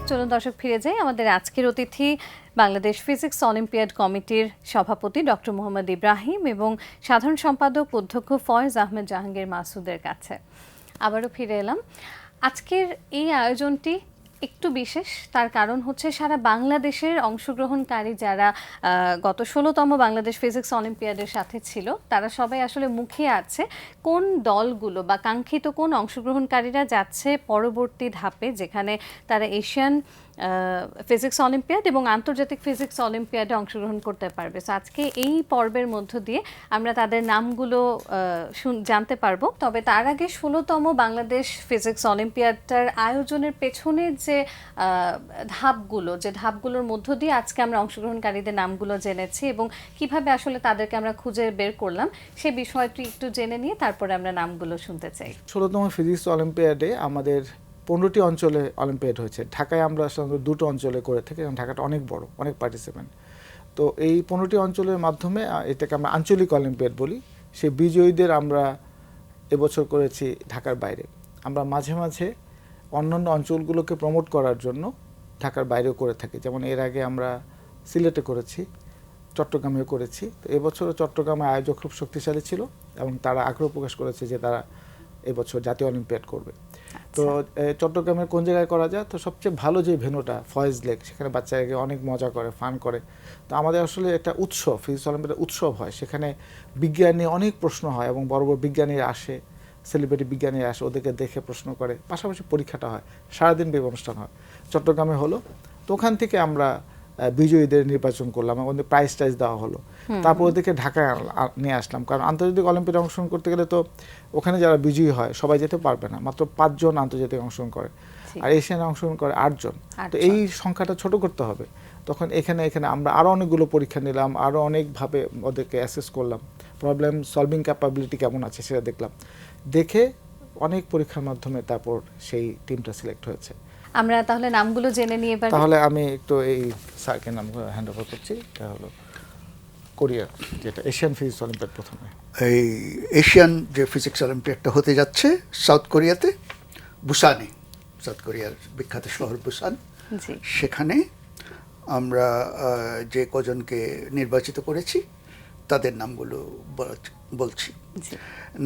চলুন দর্শক ফিরে যাই। আমাদের আজকের অতিথি বাংলাদেশ ফিজিক্স অলিম্পিয়াড কমিটির সভাপতি ডক্টর মোহাম্মদ ইব্রাহিম এবং সাধারণ সম্পাদক অধ্যক্ষ ফয়েজ আহমেদ জাহাঙ্গীর মাসুদের কাছে আবারও ফিরে এলাম। আজকের এই আয়োজনটি একটু বিশেষ, তার কারণ হচ্ছে সারা বাংলাদেশের অংশগ্রহণকারী যারা গত 16তম বাংলাদেশ ফিজিক্স অলিম্পিয়াডের সাথে ছিল, তারা সবাই আসলে মুখিয়ে আছে কোন দলগুলো বা কাঙ্ক্ষিত কোন অংশগ্রহণকারীরা যাচ্ছে পরবর্তী ধাপে, যেখানে তারা এশিয়ান ফিজিক্স অলিম্পিয়াড এবং আন্তর্জাতিক ফিজিক্স অলিম্পিয়াডে অংশগ্রহণ করতে পারবে। সো আজকে এই পর্বের মধ্য দিয়ে আমরা তাদের নামগুলো জানতে পারবো। তবে তার আগে 16তম বাংলাদেশ ফিজিক্স অলিম্পিয়াডটার আয়োজনের পেছনের যে ধাপগুলোর মধ্য দিয়ে আজকে আমরা অংশগ্রহণকারীদের নামগুলো জেনেছি এবং কিভাবে আসলে তাদেরকে আমরা খুঁজে বের করলাম, সে বিষয়টি একটু জেনে নিয়ে তারপরে আমরা নামগুলো শুনতে চাই। 16তম ফিজিক্স অলিম্পিয়াডে আমাদের 15টি অঞ্চলে অলিম্পিয়াড হয়েছে। ঢাকায় আমরা সাধারণত 2টো অঞ্চলে করে থাকি, কারণ ঢাকাটা অনেক বড়, অনেক পার্টিসিপেন্ট। তো এই 15টি অঞ্চলের মাধ্যমে এটাকে আমরা আঞ্চলিক অলিম্পিয়াড বলি। সেই বিজয়ীদের আমরা এবছর করেছি ঢাকার বাইরে। আমরা মাঝে মাঝে অন্যান্য অঞ্চলগুলোকে প্রমোট করার জন্য ঢাকার বাইরেও করে থাকি। যেমন এর আগে আমরা সিলেটে করেছি, চট্টগ্রামেও করেছি। তো এবছরও চট্টগ্রামে আয়োজক খুব শক্তিশালী ছিল এবং তারা আগ্রহ প্রকাশ করেছে যে তারা এবছর জাতীয় অলিম্পিয়াড করবে। তো চট্টগ্রামের কোন জায়গায় করা যায়? তো সবচেয়ে ভালো যে ভেন্যুটা ফয়েজ লেক, সেখানে বাচ্চারা গিয়ে অনেক মজা করে, ফান করে। তো আমাদের আসলে একটা উৎসব, ফিজিক্স অলিম্পিয়াডের উৎসব হয়। সেখানে বিজ্ঞান নিয়ে অনেক প্রশ্ন হয় এবং বড় বড় বিজ্ঞানীরা আসে, সেলিব্রিটি বিজ্ঞানীরা আসে, ওদেরকে দেখে প্রশ্ন করে। পাশাপাশি পরীক্ষাটা হয়, সারাদিন ব্যাপী অনুষ্ঠান হয়। চট্টগ্রামে হলো, তো ওখান থেকে আমরা বিজয়ীদের নির্বাচন করলাম, ওদের প্রাইজ টাইজ দেওয়া হলো। তারপর ওদেরকে ঢাকায় নিয়ে আসলাম, কারণ আন্তর্জাতিক অলিম্পিয়াডে অংশগ্রহণ করতে গেলে তো ওখানে যারা বিজয়ী হয় সবাই যেতে পারবে না, মাত্র 5 জন আন্তর্জাতিক অংশগ্রহণ করে, আর এশিয়ানে অংশগ্রহণ করে 8 জন। তো এই সংখ্যাটা ছোট করতে হবে। তখন এখানে আমরা আরও অনেকগুলো পরীক্ষা নিলাম, আরও অনেকভাবে ওদেরকে অ্যাসেস করলাম, প্রবলেম সলভিং ক্যাপাবিলিটি কেমন আছে সেটা দেখলাম। দেখে অনেক পরীক্ষার মাধ্যমে তারপর সেই টিমটা সিলেক্ট হয়েছে। আমরা তাহলে নামগুলো জেনে নিয়ে এবার তাহলে আমি একটু এই স্যারকে নামগুলো হ্যান্ড ওভার করছি। এটা হলো কোরিয়া, যেটা এশিয়ান ফিজিক্স অলিম্পিয়াড। প্রথমে এই এশিয়ান যে ফিজিক্স অলিম্পিয়াডটা হতে যাচ্ছে সাউথ কোরিয়াতে, বুসানে, সাউথ কোরিয়ার বিখ্যাত শহর বুসান। সেখানে আমরা যে কজনকে নির্বাচিত করেছি তাদের নামগুলো বলছি।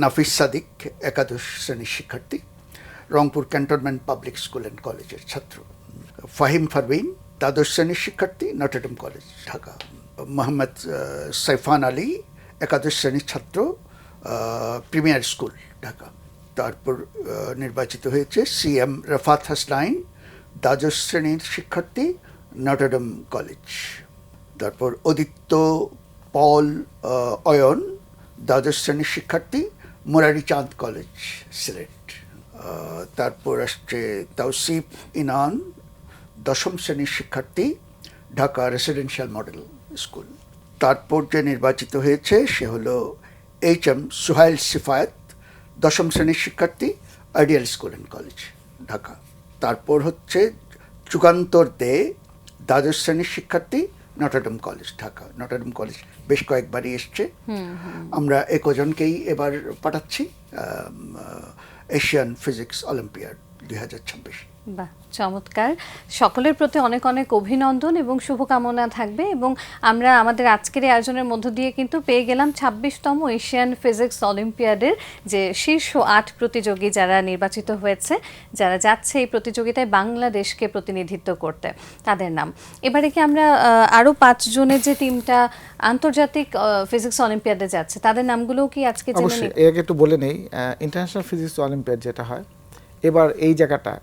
নাফিস সাদিক, একাদশ শ্রেণীর শিক্ষার্থী, Rangpur cantonment public school and কলেজের ছাত্র। ফাহিম পারভীন, দ্বাদশ শ্রেণীর শিক্ষার্থী, নটরডেম কলেজ, ঢাকা। মোহাম্মদ সাইফান আলী, একাদশ শ্রেণীর ছাত্র, প্রিমিয়ার স্কুল, ঢাকা। তারপর নির্বাচিত হয়েছে সিএম রফাত হাসনাইন, দ্বাদশ শ্রেণীর শিক্ষার্থী, নটরডেম কলেজ। তারপর অদিত্য পল অয়ন, দ্বাদশ শ্রেণীর শিক্ষার্থী, মুরারি চাঁদ কলেজ, সিলেট। তারপর আসছে তাওসিফ ইনান, দশম শ্রেণীর শিক্ষার্থী, ঢাকা রেসিডেন্সিয়াল মডেল স্কুল। তারপর যে নির্বাচিত হয়েছে সে হলো এইচ.এম. সুহাইল সিফায়েত, দশম শ্রেণীর শিক্ষার্থী, ideal school and college, Dhaka. তারপর হচ্ছে যুগান্তর দে, দ্বাদশ শ্রেণীর শিক্ষার্থী, Notre Dame college, Dhaka. Notre Dame college বেশ কয়েকবারই এসছে। আমরা একজনকেই এবার পাঠাচ্ছি এশিয়ান ফিজিক্স অলিম্পিয়াড 2026। বাহ, চমৎকার। সকলের প্রতি অনেক অনেক অভিনন্দন এবং শুভকামনা থাকবে। এবং আমরা আমাদের আজকের এই আয়োজনের মধ্য দিয়ে কিন্তু পেয়ে গেলাম 26তম এশিয়ান ফিজিক্স অলিম্পিয়াডের যে শীর্ষ 8 প্রতিযোগী যারা নির্বাচিত হয়েছে, যারা যাচ্ছে এই প্রতিযোগিতায় বাংলাদেশকে প্রতিনিধিত্ব করতে, তাদের নাম। এবারে কি আমরা আরও 5 জনের যে টিমটা আন্তর্জাতিক ফিজিক্স অলিম্পিয়াডে যাচ্ছে তাদের নামগুলোও কি আজকে জেনে নিই? এর আগে একটু বলে নেই, ইন্টারন্যাশনাল ফিজিক্স অলিম্পিয়াড যেটা হয় এবার, এই জায়গাটা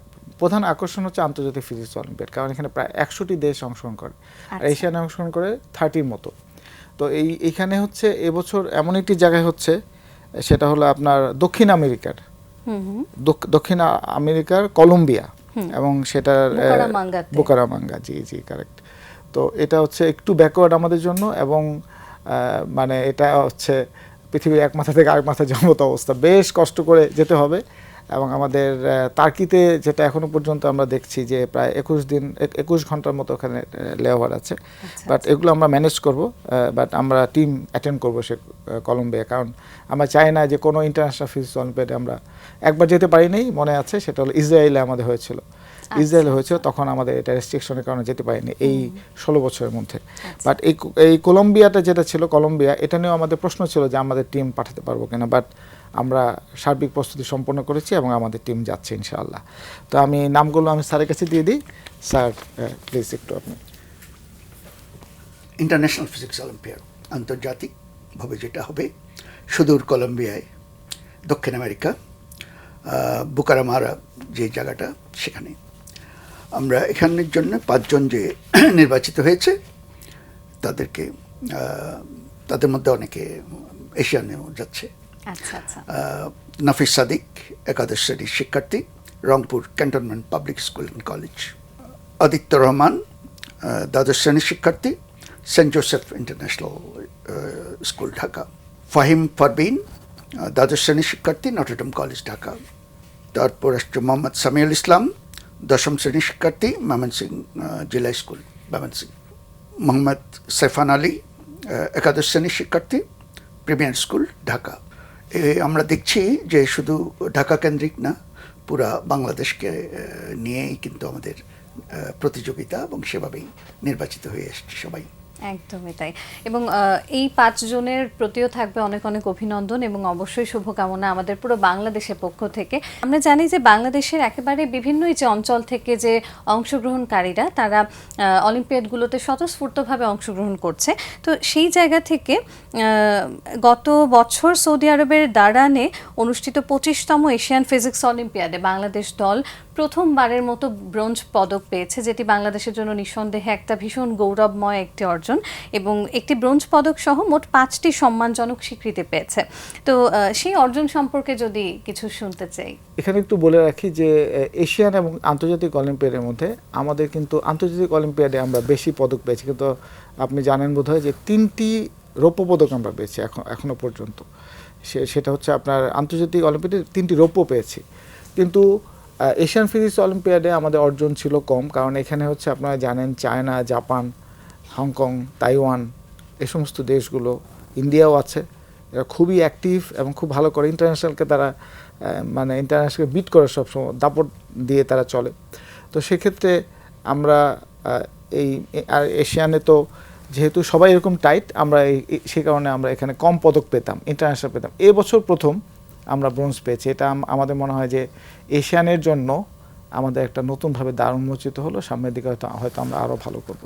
প্রধান আকর্ষণ হচ্ছে আন্তর্জাতিক ফিজিক্স অলিম্পিয়াড, কারণ এখানে প্রায় 100টি দেশ অংশগ্রহণ করে, আর এশিয়ানে অংশগ্রহণ করে 30-র মতো। তো এইখানে হচ্ছে এবছর এমন একটি জায়গায় হচ্ছে, সেটা হলো আপনার দক্ষিণ আমেরিকার কলম্বিয়া, এবং সেটার বুকারামাঙ্গা। জি কারেক্ট। তো এটা হচ্ছে একটু ব্যাকওয়ার্ড আমাদের জন্য, এবং মানে এটা হচ্ছে পৃথিবীর এক মাথা থেকে আরেক মাথা যাওয়ার মতো অবস্থা, বেশ কষ্ট করে যেতে হবে। এবং আমাদের তার্কিতে যেটা এখনো পর্যন্ত আমরা দেখছি যে প্রায় 21 ঘন্টার মতো ওখানে লেওভার আছে, বাট এগুলো আমরা ম্যানেজ করব। বাট আমরা টিম অ্যাটেন্ড করবো সে কলম্বিয়া, কারণ আমরা চাই না যে কোনো ইন্টারন্যাশনাল ফিজিক্স অলিম্পিয়াডে আমরা একবার যেতে পারি নাই, মনে আছে, সেটা হলো ইসরায়েলে আমাদের হয়েছিল। ইসরায়েলে হয়েছিল, তখন আমাদের এটা রেস্ট্রিকশনের কারণে যেতে পারিনি এই 16 বছরের মধ্যে। বাট এই কলম্বিয়াটা যেটা ছিল, কলম্বিয়া, এটা নিয়েও আমাদের প্রশ্ন ছিল যে আমাদের টিম পাঠাতে পারবো কিনা, বাট আমরা সার্বিক প্রস্তুতি সম্পন্ন করেছি এবং আমাদের টিম যাচ্ছে ইনশাআল্লাহ। তো আমি নামগুলো আমি স্যারের কাছে দিয়ে দিই। স্যার প্লিজ একটু আপনি। ইন্টারন্যাশনাল ফিজিক্স অলিম্পিয়াড আন্তর্জাতিকভাবে যেটা হবে সুদূর কলম্বিয়ায়, দক্ষিণ আমেরিকা, বুকারামারা যে জায়গাটা, সেখানে আমরা এখানের জন্য 5 জন যে নির্বাচিত হয়েছে তাদেরকে, তাদের মধ্যে অনেকে এশিয়ানেও যাচ্ছে। আচ্ছা আচ্ছা। নাফিস সাদিক একাদশ শ্রেণীর শিক্ষার্থী, Rangpur cantonment public school and college. Aditya Rahman দ্বাদশ শ্রেণীর শিক্ষার্থী, saint Joseph international school Dhaka. Fahim Parvin দ্বাদশ শ্রেণীর শিক্ষার্থী, নটরডেম কলেজ ঢাকা। তারপর আসছে মোহাম্মদ সামিউল ইসলাম দশম শ্রেণীর শিক্ষার্থী, ময়মনসিংহ জেলা স্কুল ময়মনসিংহ। মোহাম্মদ সাইফান আলী একাদশ শ্রেণীর শিক্ষার্থী, প্রিমিয়ার স্কুল ঢাকা। আমরা দেখছি যে শুধু ঢাকা কেন্দ্রিক না, পুরা বাংলাদেশকে নিয়েই কিন্তু আমাদের প্রতিযোগিতা এবং সেভাবেই নির্বাচিত হয়ে এসছে সবাই। একদমই তাই। এবং এই 5 জনের প্রতিও থাকবে অনেক অনেক অভিনন্দন এবং অবশ্যই শুভকামনা আমাদের পুরো বাংলাদেশের পক্ষ থেকে। আমরা জানি যে বাংলাদেশের একেবারে বিভিন্ন যে অঞ্চল থেকে যে অংশগ্রহণকারীরা তারা অলিম্পিয়াডগুলোতে স্বতঃস্ফূর্তভাবে অংশগ্রহণ করছে। তো সেই জায়গা থেকে গত বছর সৌদি আরবের দারানে অনুষ্ঠিত 25তম এশিয়ান ফিজিক্স অলিম্পিয়াডে বাংলাদেশ দল প্রথমবারের মতো ব্রোঞ্জ পদক পেয়েছে, যেটি বাংলাদেশের জন্য নিঃসন্দেহে একটা ভীষণ গৌরবময় একটি অর্জন এবং একটি ব্রোঞ্জ পদক সহ মোট 5টি সম্মানজনক স্বীকৃতি পেয়েছে। তো সেই অর্জন সম্পর্কে যদি কিছু শুনতে চাই। এখানে একটু বলে রাখি যে এশিয়ান এবং আন্তর্জাতিক অলিম্পিয়াডের মধ্যে আমাদের কিন্তু আন্তর্জাতিক অলিম্পিয়াডে আমরা বেশি পদক পেয়েছি, কিন্তু আপনি জানেন বোধহয় যে 3টি রৌপ্য পদক আমরা পেয়েছি এখনো পর্যন্ত। সেটা হচ্ছে আপনার আন্তর্জাতিক অলিম্পিয়াডে 3টি রৌপ্য পেয়েছি, কিন্তু এশিয়ান ফিজিক্স অলিম্পিয়াডে আমাদের অর্জন ছিল কম, কারণ এখানে হচ্ছে আপনারা জানেন চায়না, জাপান, হংকং, তাইওয়ান, এই সমস্ত দেশগুলো, ইন্ডিয়াও আছে, এরা খুবই অ্যাক্টিভ এবং খুব ভালো করে ইন্টারন্যাশনালকে তারা মানে ইন্টারন্যাশনালকে বিট করে সবসময় দাপট দিয়ে তারা চলে। তো সেক্ষেত্রে আমরা এই আর এশিয়ানে তো যেহেতু সবাই এরকম টাইট, আমরা সেই কারণে আমরা এখানে কম পদক পেতাম, ইন্টারন্যাশনাল পেতাম। এবছর প্রথম আমরা ব্রোঞ্জ পেয়েছি। এটা আমাদের মনে হয় যে এশিয়ানের জন্য আমাদের একটা নতুনভাবে দ্বার উন্মোচিত হলো। সামনের দিকে হয়তো আমরা আরও ভালো করব,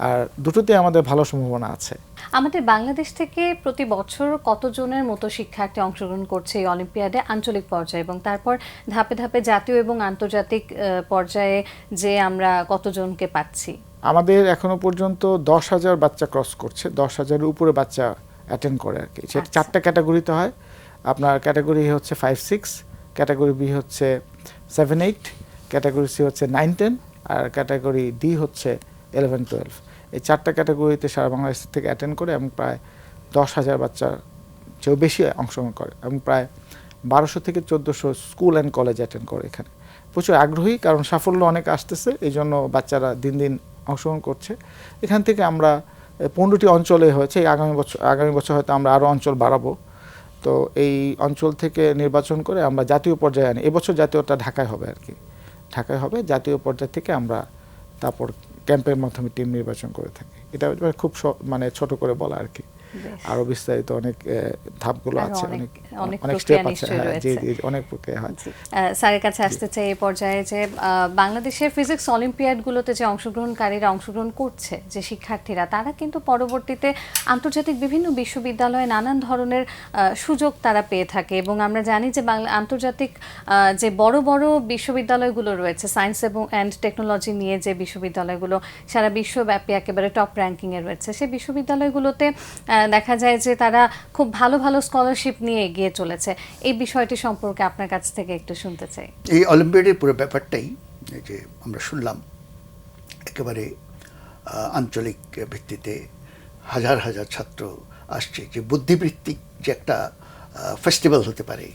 আর দুটোতে আমাদের ভালো সম্ভাবনা আছে। আমাদের বাংলাদেশ থেকে প্রতি বছর কতজনের মতো শিক্ষার্থী অংশগ্রহণ করছে এই অলিম্পিয়াডে আঞ্চলিক পর্যায়ে, এবং তারপর ধাপে ধাপে জাতীয় এবং আন্তর্জাতিক পর্যায়ে যে আমরা কতজনকে পাচ্ছি? আমাদের এখনো পর্যন্ত 10,000 বাচ্চা ক্রস করছে, 10,000-এর উপরে বাচ্চা অ্যাটেন্ড করে আর কি। সেটা 4টা ক্যাটাগরিতে হয়। আপনার ক্যাটাগরি হচ্ছে 5-6, ক্যাটাগরি বি হচ্ছে 7-8, ক্যাটাগরি সি হচ্ছে 9-10, আর ক্যাটাগরি ডি হচ্ছে 11-12। এই 4টা ক্যাটাগরিতে সারা বাংলাদেশ থেকে অ্যাটেন্ড করে এবং প্রায় 10,000 বাচ্চার চেয়েও বেশি অংশগ্রহণ করে এবং প্রায় 1200 থেকে 1400 স্কুল অ্যান্ড কলেজ অ্যাটেন্ড করে। এখানে প্রচুর আগ্রহী, কারণ সাফল্য অনেক আসতেছে, এই জন্য বাচ্চারা দিন দিন অংশগ্রহণ করছে। এখান থেকে আমরা 15টি অঞ্চলে হয়েছে, আগামী বছর হয়তো আমরা আরও অঞ্চল বাড়াবো। তো এই অঞ্চল থেকে নির্বাচন করে আমরা জাতীয় পর্যায়ে আনি। এবছর জাতীয়টা ঢাকায় হবে আর কি, ঢাকায় হবে। জাতীয় পর্যায় থেকে আমরা তারপর ক্যাম্পের মাধ্যমে টিম নির্বাচন করে থাকি। এটা খুব মানে ছোট করে বলা আর কি, আরো বিস্তারিত অনেক ধাপগুলো আছে, অনেক স্টেপ আছে। জি জি, অনেক প্রক্রিয়া হয়। স্যারের কাছে আসতে চাই এই পর্যায়ে যে বাংলাদেশের ফিজিক্স অলিম্পিয়াডগুলোতে যে অংশগ্রহণকারীরা অংশগ্রহণ করছে, যে শিক্ষার্থীরা, তারা কিন্তু পরবর্তীতে আন্তর্জাতিক বিভিন্ন বিশ্ববিদ্যালয়ে নানান ধরনের সুযোগ তারা পেয়ে থাকে, এবং আমরা জানি যে আন্তর্জাতিক যে বড় বড় বিশ্ববিদ্যালয়গুলো রয়েছে সায়েন্স এবং অ্যান্ড টেকনোলজি নিয়ে, যে বিশ্ববিদ্যালয়গুলো সারা বিশ্বব্যাপী একেবারে টপ র্যাঙ্কিংয়ে রয়েছে, সেই বিশ্ববিদ্যালয়গুলোতে দেখা যায় যে তারা খুব ভালো ভালো স্কলারশিপ নিয়ে এগিয়ে চলেছে। এই বিষয়টি সম্পর্কে আপনার কাছ থেকে একটু শুনতে চাই। এই অলিম্পিয়াডের পুরো ব্যাপারটাই যে আমরা শুনলাম, একেবারে আঞ্চলিক ভিত্তিতে হাজার হাজার ছাত্র আসছে, যে বুদ্ধিবৃত্তিক যে একটা ফেস্টিভ্যাল হতে পারে,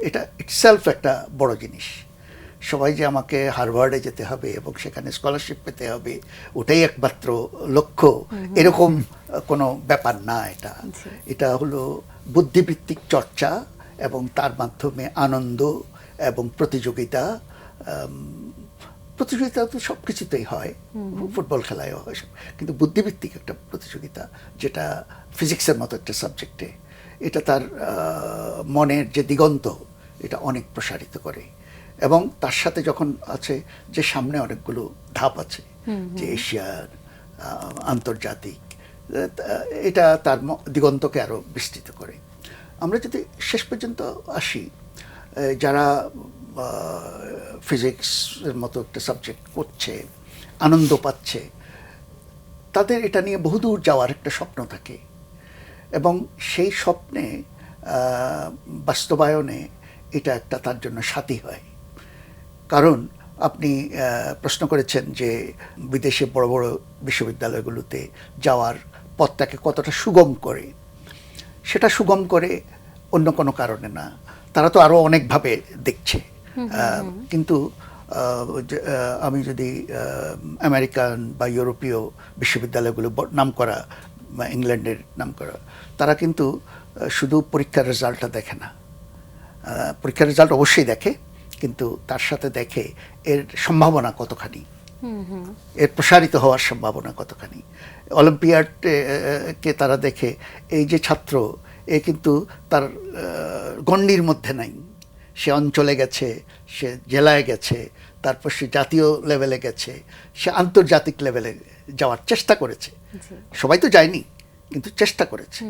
এটা ইটসেলফ একটা বড় জিনিস। সবাই যে আমাকে হার্ভার্ডে যেতে হবে এবং সেখানে স্কলারশিপ পেতে হবে, ওটাই একমাত্র লক্ষ্য, এরকম কোনো ব্যাপার না। এটা হলো বুদ্ধিবৃত্তিক চর্চা এবং তার মাধ্যমে আনন্দ এবং প্রতিযোগিতা প্রতিযোগিতা তো সব কিছুতেই হয়, ফুটবল খেলায়ও হয় সব, কিন্তু বুদ্ধিভিত্তিক একটা প্রতিযোগিতা যেটা ফিজিক্সের মতো একটা সাবজেক্টে, এটা তার মনের যে দিগন্ত এটা অনেক প্রসারিত করে। এবং তার সাথে যখন আছে যে সামনে অনেকগুলো ধাপ আছে, যে এশিয়ার, আন্তর্জাতিক, এটা তার দিগন্তকে আরও বিস্তৃত করে। আমরা যদি শেষ পর্যন্ত আসি, যারা ফিজিক্সের মতো একটা সাবজেক্ট পড়ছে, আনন্দ পাচ্ছে, তাদের এটা নিয়ে বহুদূর যাওয়ার একটা স্বপ্ন থাকে, এবং সেই স্বপ্নে বাস্তবায়নে এটা একটা তার জন্য সাথী হয়। কারণ আপনি প্রশ্ন করেছেন যে বিদেশে বড় বড় বিশ্ববিদ্যালয়গুলোতে যাওয়ার পথটাকে কতটা সুগম করে। সেটা সুগম করে অন্য কোনো কারণে না, তারা তো আরও অনেকভাবে দেখছে। কিন্তু আমি যদি আমেরিকান বা ইউরোপীয় বিশ্ববিদ্যালয়গুলো নাম করা বা ইংল্যান্ডের নাম করা, তারা কিন্তু শুধু পরীক্ষার রেজাল্টটা দেখে না, পরীক্ষার রেজাল্ট অবশ্যই দেখে, কিন্তু তার সাথে দেখে এর সম্ভাবনা কতখানি, এর প্রসারিত হওয়ার সম্ভাবনা কতখানি। অলিম্পিয়াডকে তারা দেখে এই যে ছাত্র, এ কিন্তু তার গণ্ডির মধ্যে নাই, সে অঞ্চলে গেছে, সে জেলায় গেছে, তারপর সে জাতীয় লেভেলে গেছে, সে আন্তর্জাতিক লেভেলে যাওয়ার চেষ্টা করেছে। সবাই তো যায়নি, কিন্তু চেষ্টা করেছে।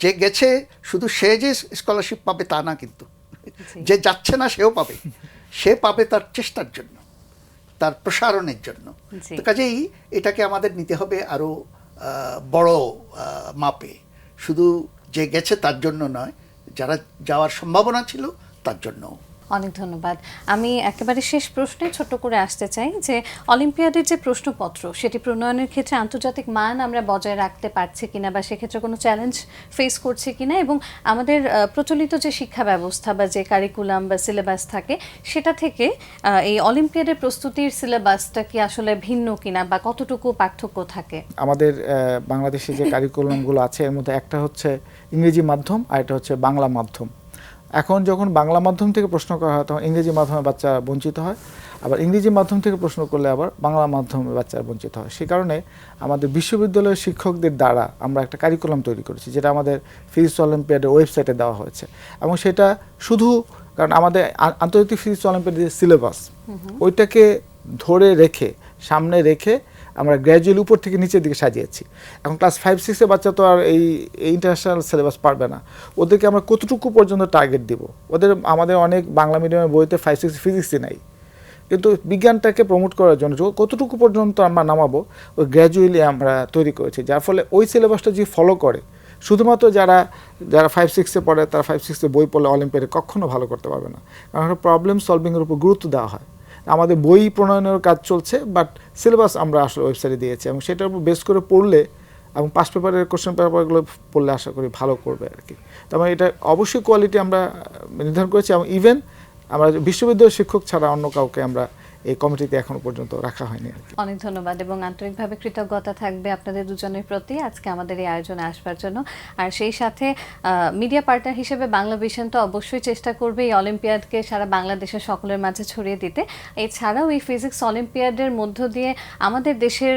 যে গেছে শুধু সে যে স্কলারশিপ পাবে তা না, কিন্তু যে যাচ্ছে না সেও পাবে, সে পাবে তার চেষ্টার জন্য, তার প্রসারণের জন্য। তো কাজেই এটাকে আমাদের নিতে হবে আরও বড় মাপে, শুধু যে গেছে তার জন্য নয়, যারা যাওয়ার সম্ভাবনা ছিল তার জন্য। অনেক ধন্যবাদ। আমি একেবারে শেষ প্রশ্নে ছোট করে আসতে চাই যে অলিম্পিয়াডের যে প্রশ্নপত্র সেটি প্রণয়নের ক্ষেত্রে আন্তর্জাতিক মান আমরা বজায় রাখতে পারছি কিনা, বা সেক্ষেত্রে কোনো চ্যালেঞ্জ ফেস করছে কিনা, এবং আমাদের প্রচলিত যে শিক্ষা ব্যবস্থা বা যে কারিকুলাম বা সিলেবাস থাকে সেটা থেকে এই অলিম্পিয়াডের প্রস্তুতির সিলেবাসটা কি আসলে ভিন্ন কিনা, বা কতটুকু পার্থক্য থাকে? আমাদের বাংলাদেশে যে কারিকুলামগুলো আছে এর মধ্যে একটা হচ্ছে ইংরেজি মাধ্যম আর এটা হচ্ছে বাংলা মাধ্যম। এখন যখন বাংলা মাধ্যম থেকে প্রশ্ন করা হয় তখন ইংরেজি মাধ্যমে বাচ্চা বঞ্চিত হয়, আবার ইংরেজি মাধ্যম থেকে প্রশ্ন করলে আবার বাংলা মাধ্যমে বাচ্চারা বঞ্চিত হয়। সে কারণে আমাদের বিশ্ববিদ্যালয়ের শিক্ষকদের দ্বারা আমরা একটা কারিকুলাম তৈরি করেছি, যেটা আমাদের ফিজিক্স অলিম্পিয়াডের ওয়েবসাইটে দেওয়া হয়েছে। এবং সেটা শুধু কারণ আমাদের আন্তর্জাতিক ফিজিক্স অলিম্পিয়াডের সিলেবাস ওইটাকে ধরে রেখে, সামনে রেখে আমরা গ্র্যাজুয়ালি উপর থেকে নিচের দিকে সাজিয়েছি। এখন ক্লাস 5-6 বাচ্চা তো আর এই ইন্টারন্যাশনাল সিলেবাস পারবে না, ওদেরকে আমরা কতটুকু পর্যন্ত টার্গেট দিব। আমাদের অনেক বাংলা মিডিয়ামের বইতে 5-6 ফিজিক্সই নাই, কিন্তু বিজ্ঞানটাকে প্রমোট করার জন্য কতটুকু পর্যন্ত আমরা নামাবো ওই গ্র্যাজুয়ালি আমরা তৈরি করেছি, যার ফলে ওই সিলেবাসটা যে ফলো করে, শুধুমাত্র যারা 5-6 পড়ে তারা 5-6 বই পড়লে অলিম্পিয়াডে কখনো ভালো করতে পারবে না, কারণ প্রবলেম সলভিংয়ের উপর গুরুত্ব দেওয়া হয়। আমাদের বই প্রণয়নের কাজ চলছে, বাট সিলেবাস আমরা আসলে ওয়েবসাইটে দিয়েছি, এবং সেটার উপর বেস করে পড়লে এবং পাস পেপারের কোশ্চেন পেপারগুলো পড়লে আশা করি ভালো করবে আর কি। তার মানে এটা অবশ্যই কোয়ালিটি আমরা নির্ধারণ করেছি, এবং ইভেন আমরা বিশ্ববিদ্যালয় শিক্ষক ছাড়া অন্য কাউকে আমরা এই কমিটিতে এখনো পর্যন্ত রাখা হয়নি আর কি। অনেক ধন্যবাদ এবং আন্তরিকভাবে কৃতজ্ঞতা থাকবে আপনাদের দুজনের প্রতি আজকে আমাদের এই আয়োজনে আসবার জন্য। আর সেই সাথে মিডিয়া পার্টনার হিসেবে বাংলা ভিশন তো অবশ্যই চেষ্টা করবে এই অলিম্পিয়াডকে সারা বাংলাদেশের সকলের মাঝে ছড়িয়ে দিতে। এছাড়াও এই ফিজিক্স অলিম্পিয়াডের মধ্য দিয়ে আমাদের দেশের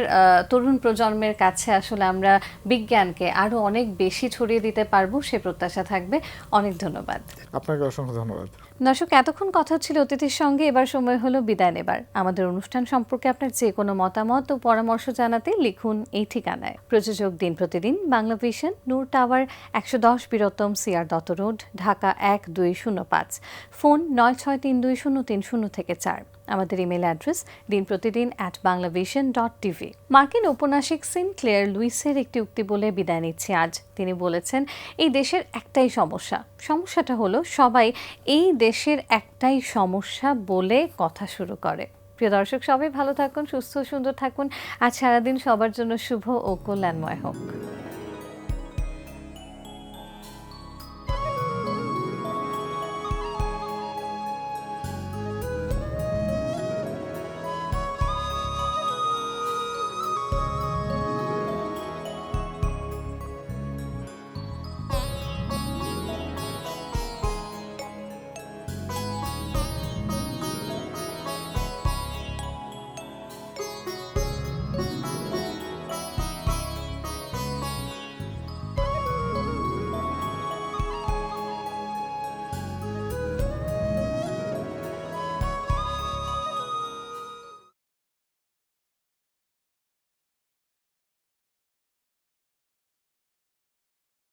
তরুণ প্রজন্মের কাছে আসলে আমরা বিজ্ঞানকে আরও অনেক বেশি ছড়িয়ে দিতে পারবো, সে প্রত্যাশা থাকবে। অনেক ধন্যবাদ। আপনাকে অসংখ্য ধন্যবাদ। দর্শক, এতক্ষণ কথা ছিল অতিথির সঙ্গে, এবার সময় হলো বিদায় নেবার। আমাদের অনুষ্ঠান সম্পর্কে আপনার যে কোনো মতামত ও পরামর্শ জানাতে লিখুন এই ঠিকানায়। প্রযোজক Din Pratidin, Bangla vision, Noor tower, 110 Bir Uttam CR Dutta road, Dhaka 1205, phone 96320303-4। আমাদের ইমেল অ্যাড্রেস dinprotidin@banglavision.tv। মার্কিন ঔপন্যাসিক সিনক্লেয়ার লুইসের একটি উক্তি বলে বিদায় নিচ্ছি আজ। তিনি বলেছেন, এই দেশের একটাই সমস্যাটা হলো সবাই এই দেশের একটাই সমস্যা বলে কথা শুরু করে। প্রিয় দর্শক, সবাই ভালো থাকুন, সুস্থ সুন্দর থাকুন। আজ সারাদিন সবার জন্য শুভ ও কল্যাণময় হোক।